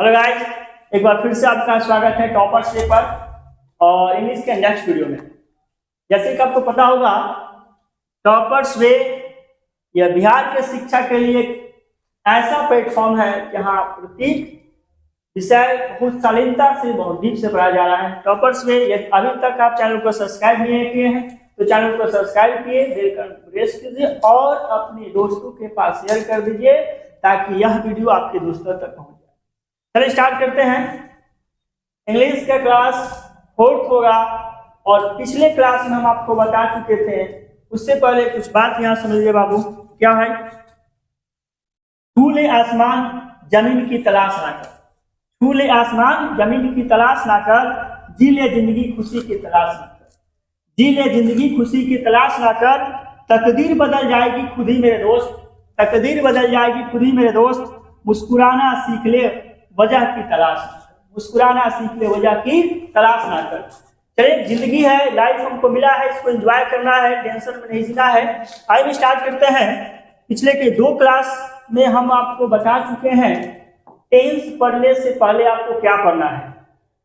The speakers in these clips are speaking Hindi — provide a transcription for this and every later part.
हेलो गाइस, एक बार फिर से आपका स्वागत है टॉपर्स डे पर और इंग्लिश के नेक्स्ट वीडियो में। जैसे कि आपको पता होगा, टॉपर्स वे यह बिहार के शिक्षा के लिए एक ऐसा प्लेटफॉर्म है जहां प्रत्येक विषय बहुत शालीनता से, बहुत डीप से पढ़ाया जा रहा है। टॉपर्स वे, यदि अभी तक आप चैनल को सब्सक्राइब नहीं किए हैं तो चैनल को सब्सक्राइब किए, बेल का प्रेस कीजिए और अपने दोस्तों के पास शेयर कर दीजिए ताकि यह वीडियो आपके दोस्तों तक पहुंच जाए। चलिए स्टार्ट करते हैं। इंग्लिश का क्लास 4th होगा और पिछले क्लास में हम आपको बता चुके थे। उससे पहले कुछ बात यहाँ समझिए बाबू, क्या है? छूले आसमान जमीन की तलाश ना कर, छूले आसमान जमीन की तलाश ना कर, जी ले जिंदगी खुशी की तलाश ना कर, जी ले जिंदगी खुशी की तलाश ना कर, तकदीर बदल जाएगी खुद ही मेरे दोस्त, तकदीर बदल जाएगी खुद ही मेरे दोस्त, मुस्कुराना सीख ले वजह की तलाश, मुस्कुराना सीख ले वजह की तलाश ना कर। चलिए, जिंदगी है, लाइफ हमको मिला है, इसको एंजॉय करना है, टेंशन में नहीं जीना है। आइए स्टार्ट करते हैं। पिछले के 2 क्लास में हम आपको बता चुके हैं टेंस पढ़ने से पहले आपको क्या पढ़ना है।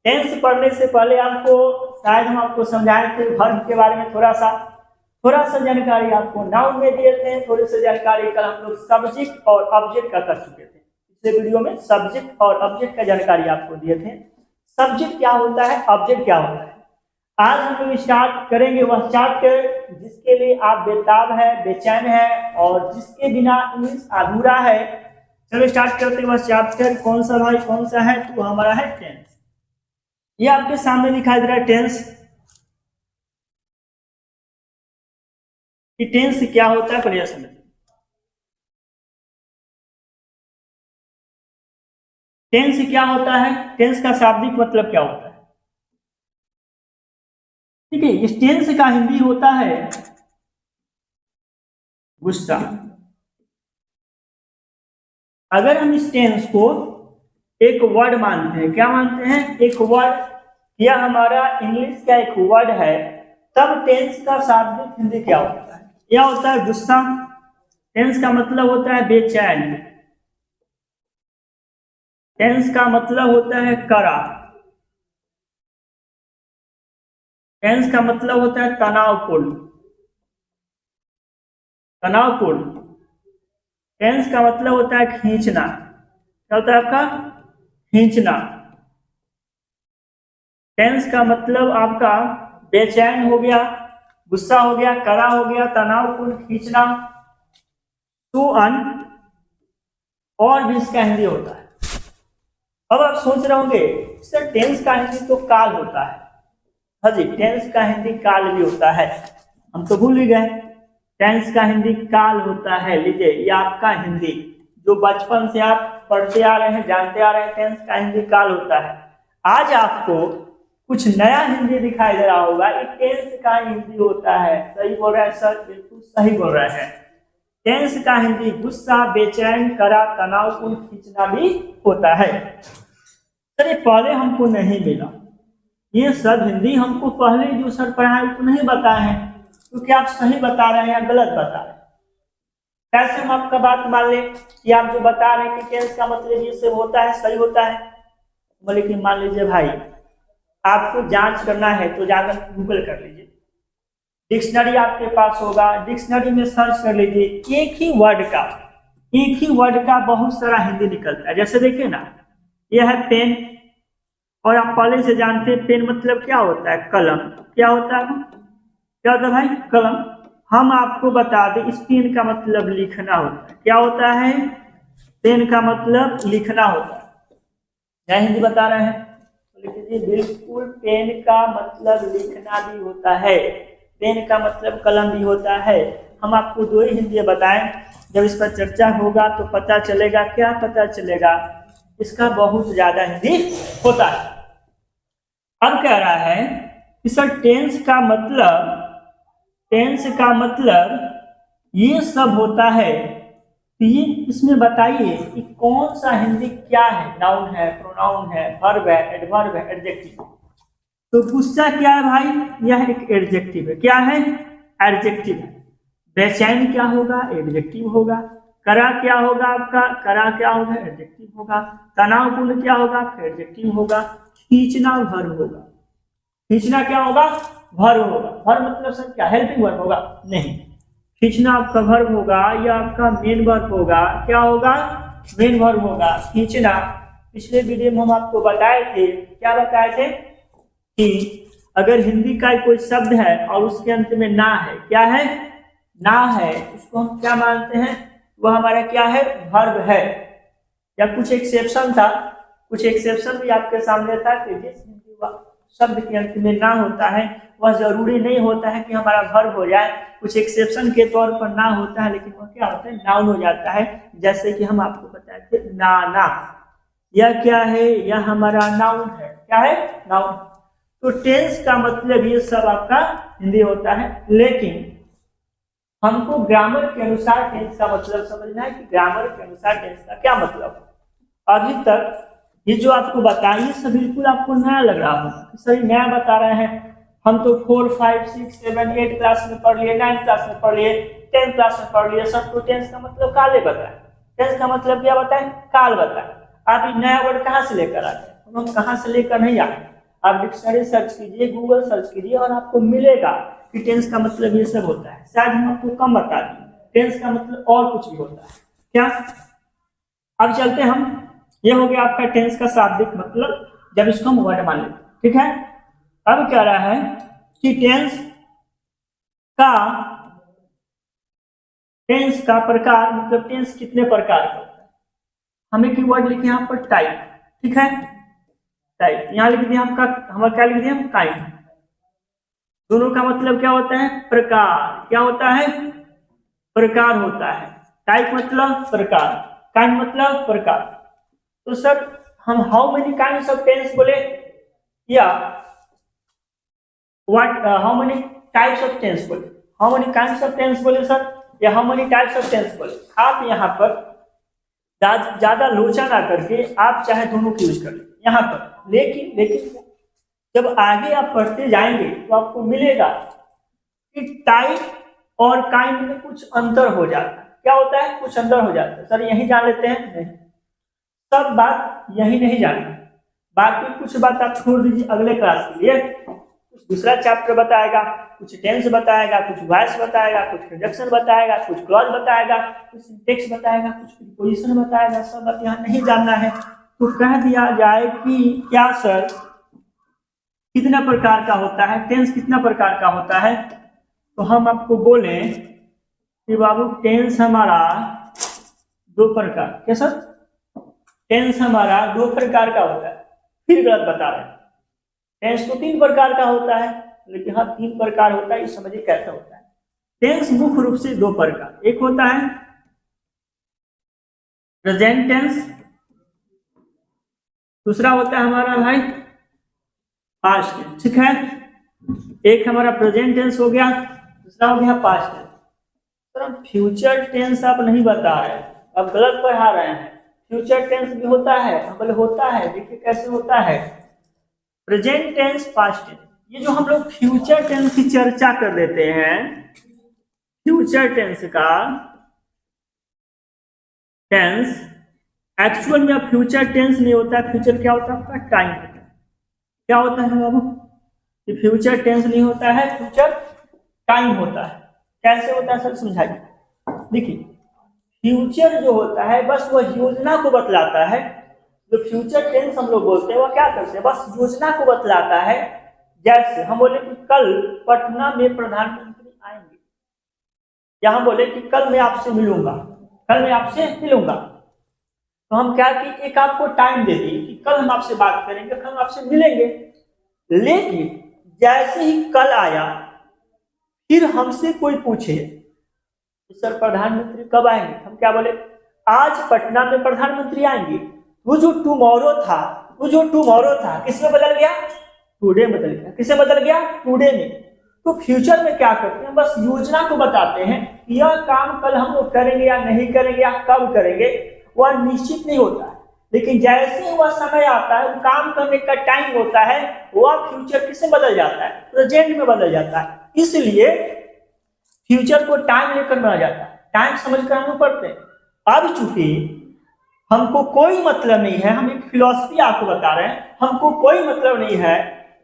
टेंस पढ़ने से पहले आपको शायद हम आपको समझाए थे वर्ब के बारे में थोड़ा सा जानकारी आपको नाउन में दिए थे, थोड़ी सी जानकारी कल हम लोग सब्जेक्ट और ऑब्जेक्ट का कर चुके थे। पिछले वीडियो में सब्जेक्ट और ऑब्जेक्ट का जानकारी आपको दिए थे। सब्जेक्ट क्या होता है, ऑब्जेक्ट क्या होता है। आज हम लोग स्टार्ट करेंगे वह चैप्टर जिसके लिए आप बेताब है, बेचैन है और जिसके बिना इंग्लिश अधूरा है। चलो स्टार्ट करते हैं। वह चैप्टर कौन सा भाई, कौन सा है? तो हमारा है टेंस। ये आपके सामने दिखाई दे रहा है टेंस। कि टेंस क्या होता है, पढ़िए समझिए। टेंस क्या होता है, टेंस का शाब्दिक मतलब क्या होता है? ठीक है, इस टेंस का हिंदी होता है गुस्सा। अगर हम इस टेंस को एक वर्ड मानते हैं, क्या मानते हैं? एक वर्ड, यह हमारा इंग्लिश का एक वर्ड है, तब टेंस का शाब्दिक हिंदी क्या होता है? यह होता है गुस्सा। टेंस का मतलब होता है बेचैन, टेंस का मतलब होता है कड़ा, टेंस का मतलब होता है तनावपूर्ण, तनावपूर्ण। टेंस का मतलब होता है खींचना। क्या होता है आपका? खींचना। टेंस का मतलब आपका बेचैन हो गया, गुस्सा हो गया, कड़ा हो गया, तनावपूर्ण, खींचना, तो और भी इसका हिंदी होता है। अब आप सोच रहे होंगे सर टेंस का हिंदी तो काल होता है। हाँ जी, टेंस का हिंदी काल भी होता है, हम तो भूल ही गए। टेंस का हिंदी काल होता है। लीजिए, ये आपका हिंदी जो बचपन से आप पढ़ते आ रहे हैं, जानते आ रहे हैं, टेंस का हिंदी काल होता है। आज आपको कुछ नया हिंदी दिखाई दे रहा होगा, ये टेंस का हिंदी होता है। सही बोल रहे हैं सर, बिल्कुल सही बोल रहे हैं। टेंस का हिंदी गुस्सा, बेचैन, कड़ा, तनावपूर्ण, खींचना भी होता है। चलिए, पहले हमको नहीं मिला ये सब हिंदी, हमको पहले जो सर पढ़ाए वो नहीं बताए हैं, क्योंकि आप सही बता रहे हैं या गलत बता रहे हैं। कैसे हम आपका बात मान लें कि आप जो बता रहे हैं कि टेंस का मतलब ये सब होता है, सही होता है। बोले कि मान लीजिए भाई आपको जांच करना है तो जाकर गूगल कर लीजिए, डिक्शनरी आपके पास होगा, डिक्शनरी में सर्च कर लीजिए, एक ही वर्ड का बहुत सारा हिंदी निकलता है। जैसे देखिए ना, यह है पेन, और आप पहले से जानते हैं पेन मतलब क्या होता है? कलम। क्या होता है? क्या होता है भाई? कलम। हम आपको बता दें, इस पेन का मतलब लिखना होता है। क्या होता है? पेन का मतलब लिखना होता है। क्या हिंदी बता रहे हैं? लिख लीजिए, बिल्कुल। पेन का मतलब लिखना भी होता है, पेन का मतलब कलम भी होता है। हम आपको 2 ही हिंदी बताएं, जब इस पर चर्चा होगा तो पता चलेगा। क्या पता चलेगा? इसका बहुत ज्यादा हिंदी होता है। अब कह रहा है कि सर टेंस का मतलब ये सब होता है, तो ये इसमें बताइए कि कौन सा हिंदी क्या है? नाउन है, प्रोनाउन है, वर्ब है, एडवर्ब है, एडजेक्टिव। तो गुस्सा क्या है भाई? यह एक एडजेक्टिव है। क्या है? एडजेक्टिव है। बेचैन क्या होगा? एडजेक्टिव होगा। करा क्या होगा आपका, करा क्या होगा, एडजेक्टिव होगा। तनावपूर्ण क्या होगा, एडजेक्टिव होगा। खींचना वर्ब होगा। खींचना क्या होगा, वर्ब होगा। वर्ब मतलब सर क्या, हेल्पिंग वर्ब होगा? नहीं, खींचना आपका वर्ब होगा या आपका मेन वर्ब होगा। क्या होगा, मेन वर्ब होगा खींचना। पिछले वीडियो में हम आपको बताए थे, क्या बताए थे कि अगर हिंदी का कोई शब्द है और उसके अंत में ना है, क्या है, ना है, उसको हम क्या मानते हैं, वह हमारा क्या है, वर्ब है। या कुछ एक्सेप्शन था, कुछ एक्सेप्शन भी आपके सामने था कि जिस हिंदी शब्द के अंत में ना होता है वह जरूरी नहीं होता है कि हमारा वर्ब हो जाए। कुछ एक्सेप्शन के तौर पर ना होता है, लेकिन वह क्या होता है, नाउन हो जाता है। जैसे कि हम आपको बताए थे नाना, यह क्या है, यह हमारा नाउन है। क्या है, नाउन। तो टेंस का मतलब ये सब आपका हिंदी होता है, लेकिन हमको ग्रामर के अनुसार टेंस का मतलब समझना है कि ग्रामर के अनुसार टेंस का क्या मतलब। अभी तक ये जो आपको बताया ये सब बिल्कुल आपको नया लग रहा होगा, सही नया बता रहे हैं। हम तो 4, 5, 6, 7, 8 क्लास में पढ़ लिए, 9 क्लास में पढ़ लिए, 10 क्लास में पढ़ लिए, सबको टेंस का मतलब काले बताए। टेंस का मतलब क्या बताए, काल बताए। आप ये नया वर्ड कहाँ से लेकर आ गए, हम कहाँ से लेकर नहीं आए। आप डिक्शनरी सर्च कीजिए, गूगल सर्च कीजिए और आपको मिलेगा कि टेंस का मतलब ये सब होता है। शायद हम आपको कम बता दें, टेंस का मतलब और कुछ भी होता है। क्या, अब चलते हम, ये हो गया आपका टेंस का शाब्दिक मतलब, जब इसको हम वर्ड मान लेते, ठीक है। अब क्या रहा है कि टेंस का प्रकार, मतलब टेंस कितने प्रकार का होता है। हमें कीवर्ड लिखे यहाँ पर टाइप, ठीक है, टाइप। यहाँ लिख दिया आपका, हमारा क्या लिख दिया, काइंड। दोनों का मतलब क्या होता है, प्रकार। क्या होता है, प्रकार होता है। टाइप मतलब प्रकार, काइंड मतलब प्रकार। तो सर हम how many kinds of tense बोले, या what, how many types of tense बोले, how many kinds of tense बोले सर, या how many types of tense बोले। आप यहाँ पर ज्यादा लोचा ना करके आप चाहे दोनों की यूज कर लें यहाँ पर, लेकिन जब आगे आप पढ़ते जाएंगे तो आपको मिलेगा कि टाइप और काइंड में कुछ अंतर हो जाता है। क्या होता है, कुछ अंतर हो जाता है। सर यही जान लेते हैं, नहीं, सब बात यही नहीं जानना, बाकी कुछ बात आप छोड़ दीजिए अगले क्लास के लिए। कुछ दूसरा चैप्टर बताएगा, कुछ टेंस बताएगा, कुछ वॉइस बताएगा, कुछ कंजक्शन बताएगा, कुछ क्लॉज बताएगा, कुछ सिंटेक्स बताएगा, कुछ प्रीपोजिशन बताएगा। सब बात यहाँ नहीं जानना है तो कह दिया जाए कि क्या सर कितना प्रकार का होता है, टेंस कितना प्रकार का होता है। तो हम आपको बोले कि बाबू टेंस हमारा 2 प्रकार, क्या सर, टेंस हमारा 2 प्रकार का होता है। फिर गलत बता रहे हैं, टेंस तो 3 प्रकार का होता है, लेकिन हाँ 3 प्रकार होता है, ये समझिए कैसे होता है। टेंस मुख्य रूप से 2 प्रकार, एक होता है प्रेजेंट टेंस, दूसरा होता है हमारा भाई पास्ट टेंस, ठीक है। एक हमारा प्रेजेंट टेंस हो गया, दूसरा हो गया पास्ट टेंस। सर हम फ्यूचर टेंस आप नहीं बता रहे, आप गलत पढ़ा रहे हैं। फ्यूचर टेंस भी होता है, हम बोले होता है, देखिए कैसे होता है, प्रेजेंट टेंस, पास्ट टेंस। ये जो हम लोग फ्यूचर टेंस की चर्चा कर देते हैं, फ्यूचर टेंस का टेंस एक्चुअल में फ्यूचर टेंस नहीं होता है। फ्यूचर क्या होता है आपका, टाइम होता है। क्या होता है बाबू, ये फ्यूचर टेंस नहीं होता है, फ्यूचर टाइम होता है। कैसे होता है सर समझाइए। देखिए फ्यूचर जो होता है बस वह योजना को बतलाता है। जो फ्यूचर टेंस हम लोग बोलते हैं वह क्या करते हैं, बस योजना को बतलाता है। जैसे हम बोले कि कल पटना में प्रधानमंत्री आएंगे, या हम बोले कि कल मैं आपसे मिलूंगा, कल मैं आपसे मिलूंगा, तो हम क्या कि एक आपको टाइम दे दिए कि कल हम आपसे बात करेंगे, कल हम आपसे मिलेंगे। लेकिन जैसे ही कल आया फिर हमसे कोई पूछे सर प्रधानमंत्री कब आएंगे, हम क्या बोले आज पटना में प्रधानमंत्री आएंगे। वो जो टुमारो था किसमें बदल गया, टुडे बदल गया। किसे बदल गया, टुडे में। तो फ्यूचर में क्या करते हैं, बस योजना को बताते हैं कि यह काम कल हम लोग करेंगे या नहीं करेंगे या कब करेंगे, वह निश्चित नहीं होता है। लेकिन जैसे ही वह समय आता है, काम करने का टाइम होता है, वह फ्यूचर किसमें बदल जाता है, प्रेजेंट में बदल जाता है। इसलिए फ्यूचर को टाइम लेकर माना जाता है। टाइम समझ कर हम लोग पढ़ते हैं। अब चूंकि हमको कोई मतलब नहीं है, हम एक फिलॉसफी आपको बता रहे हैं, हमको कोई मतलब नहीं है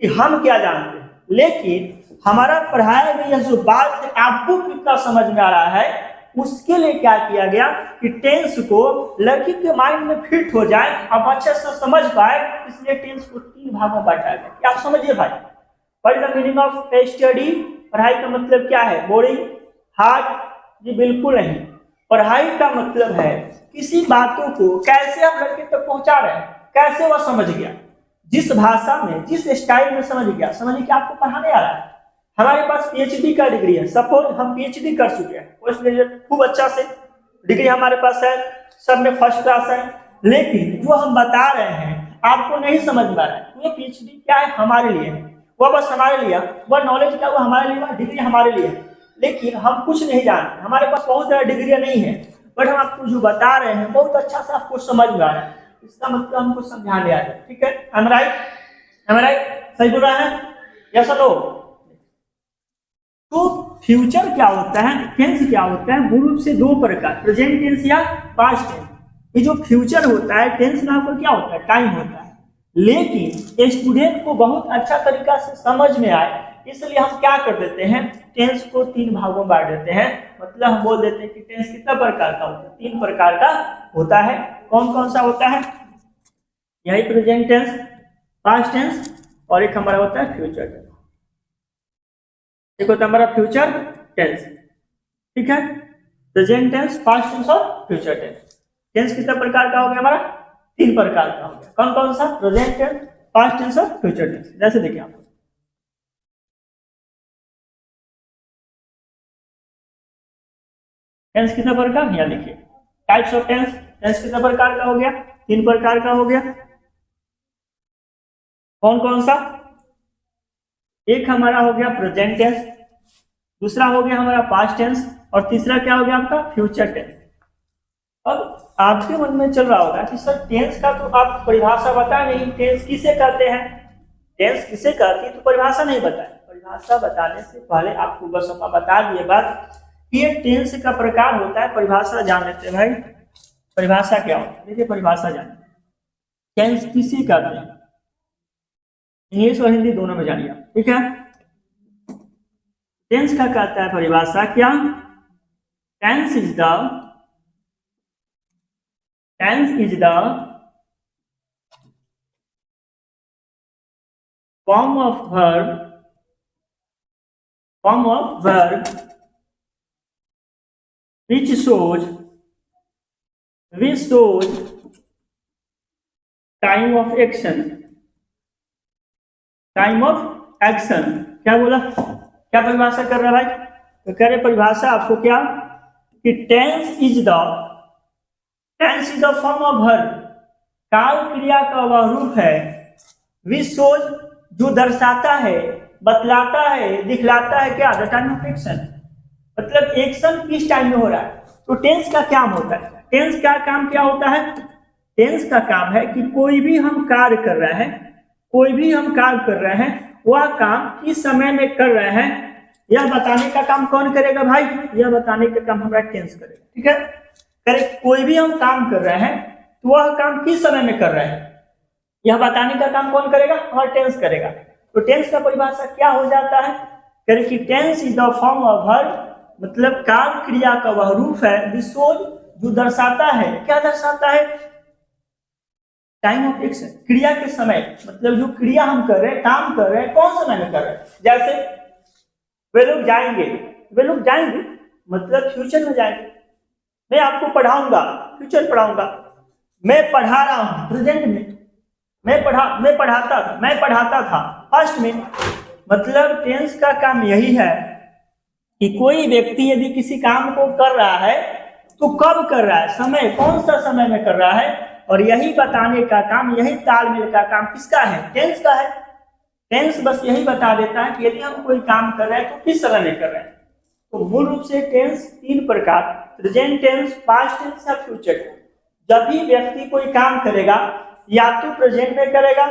कि हम क्या जानते हैं, लेकिन हमारा पढ़ाया गया जो बात है आपको कितना समझ में आ रहा है, उसके लिए क्या किया गया कि टेंस को लड़की के माइंड में फिट हो जाए, आप अच्छे से समझ पाए, इसलिए टेंस को 3 भागों में बांटा गया। क्या आप समझिए भाई, what is the meaning of A study? पढ़ाई का मतलब क्या है? Boring, hard? जी बिल्कुल नहीं। पढ़ाई का मतलब है किसी बातों को कैसे आप लड़के तक पहुंचा रहे हैं, कैसे वह समझ गया, जिस भाषा में, जिस स्टाइल में समझ गया, समझिए कि आपको पढ़ाने आ रहा है। हमारे पास पीएचडी का डिग्री है, सपोज हम पीएचडी कर चुके हैं, पोस्ट ग्रेजुएट खूब अच्छा से डिग्री हमारे पास है, सब में फर्स्ट क्लास है, लेकिन जो हम बता रहे हैं आपको नहीं समझ में आ रहा है। ये पीएचडी क्या है? हमारे लिए है, वह बस हमारे लिए, वह नॉलेज क्या, वो हमारे लिए, वह डिग्री हमारे लिए है, लेकिन हम कुछ नहीं जानते। हमारे पास बहुत सारा डिग्रियां नहीं है, बट हम आपको जो बता रहे हैं बहुत अच्छा से आपको समझ में आ रहा है, इसका मतलब हमको समझाने आ रहा है। ठीक है, am I right? am I right? सही बोल रहा है? यस और नो? तो फ्यूचर क्या होता है, टेंस क्या होता है? मूल रूप से 2 प्रकार, प्रेजेंट टेंस या पास्ट टेंस। ये जो फ्यूचर होता है, टेंस में आपको क्या होता है? टाइम होता है, लेकिन स्टूडेंट को बहुत अच्छा तरीका से समझ में आए इसलिए हम क्या कर देते हैं, टेंस को 3 भागों में बांट देते हैं। मतलब हम बोल देते हैं कि टेंस कितना प्रकार का होता है? 3 प्रकार का होता है। कौन कौन सा होता है? यही प्रेजेंट टेंस, पास्ट टेंस और एक हमारा होता है फ्यूचर टेंस। एक होता है हमारा फ्यूचर टेंस, ठीक है, प्रेजेंट टेंस, पास्ट टेंस और फ्यूचर टेंस। टेंस कितने प्रकार का हो गया? हमारा 3 प्रकार का हो गया। कौन कौन सा? प्रेजेंट टेंस, पास्ट टेंस और फ्यूचर टेंस। जैसे देखिए आप टेंस कितने प्रकार, यहाँ देखिए टाइप्स ऑफ टेंस। टेंस कितने प्रकार का हो गया? 3 प्रकार का हो गया। कौन कौन सा? एक हमारा हो गया प्रेजेंट टेंस, दूसरा हो गया हमारा पास्ट टेंस और तीसरा क्या हो गया आपका? Future tense. अब आपके मन में चल रहा होगा कि सर टेंस का तो आप परिभाषा बता नहीं, टेंस किसे कहते हैं, टेंस किसे कहती है, तो परिभाषा नहीं बताए। परिभाषा बताने से पहले आपको बस हम बता दिए बात कि ये टेंस का प्रकार होता है। परिभाषा जान लेते हैं भाई, परिभाषा क्या होता है? देखिए परिभाषा जानिए, टेंस किसे कहते हैं, इंग्लिश और हिंदी दोनों में जानिए, ठीक है। टेंस का कहता है परिभाषा क्या? Tense is the form of verb which shows time of action। क्या बोला? क्या परिभाषा कर रहा है भाई? तो कह रहे परिभाषा आपको क्या कि tense is the form of verb, काल क्रिया का वह रूप है, विच शोज जो दर्शाता है, बतलाता है, दिखलाता है क्या? द टाइम ऑफ एक्शन, मतलब एक्शन किस टाइम में हो रहा है। तो टेंस का क्या होता है? टेंस का काम क्या होता है? टेंस का काम है कि कोई भी हम कार्य कर रहे हैं, वह काम किस समय में कर रहे हैं, यह बताने का काम कौन करेगा भाई? यह बताने का काम हमारा टेंस करेगा, ठीक है। करे कोई भी हम काम कर रहे हैं तो वह काम किस समय में कर रहे हैं, यह बताने का काम कौन करेगा? हमारा टेंस करेगा। तो टेंस का परिभाषा क्या हो जाता है? करे कि tense is the form of verb, मतलब कार्य क्रिया का वह रूप है, विशोज जो दर्शाता है, क्या दर्शाता है? टाइम ऑफ एक्शन, क्रिया के समय, मतलब जो क्रिया हम कर रहे हैं, काम कर रहे हैं, कौन समय में कर रहे हैं। जैसे वे लोग जाएंगे मतलब फ्यूचर में जाएंगे। मैं आपको पढ़ाऊंगा, फ्यूचर पढ़ाऊंगा। मैं पढ़ा रहा हूं, प्रेजेंट में। मैं पढ़ाता था, पास्ट में। मतलब टेंस का काम यही है कि कोई व्यक्ति यदि किसी काम को कर रहा है तो कब कर रहा है, समय कौन सा समय में कर रहा है, और यही बताने का काम, यही तालमेल का काम किसका है? टेंस का है। टेंस बस यही बता देता है कि यदि हम कोई काम कर रहे हैं तो किस समय में कर रहे हैं। तो मूल रूप से टेंस 3 प्रकार, प्रेजेंट टेंस, पास्ट टेंस या फ्यूचर टेंस। जब भी व्यक्ति कोई काम करेगा, या तो प्रेजेंट में करेगा,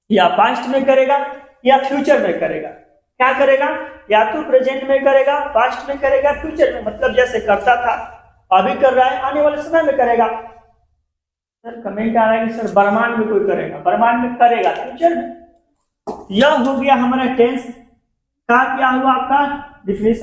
या पास्ट में करेगा, या फ्यूचर में करेगा। क्या करेगा? या तो प्रेजेंट में करेगा, पास्ट में करेगा, फ्यूचर में। मतलब जैसे करता था अभी कर रहा है, आने वाले समय में करेगा। सर कमेंट आ रहा है कि सर वर्तमान में कोई करेगा, वर्तमान में करेगा फ्यूचर में। यह हो गया हमारा टेंस का क्या हुआ आपका डिफिनेशन।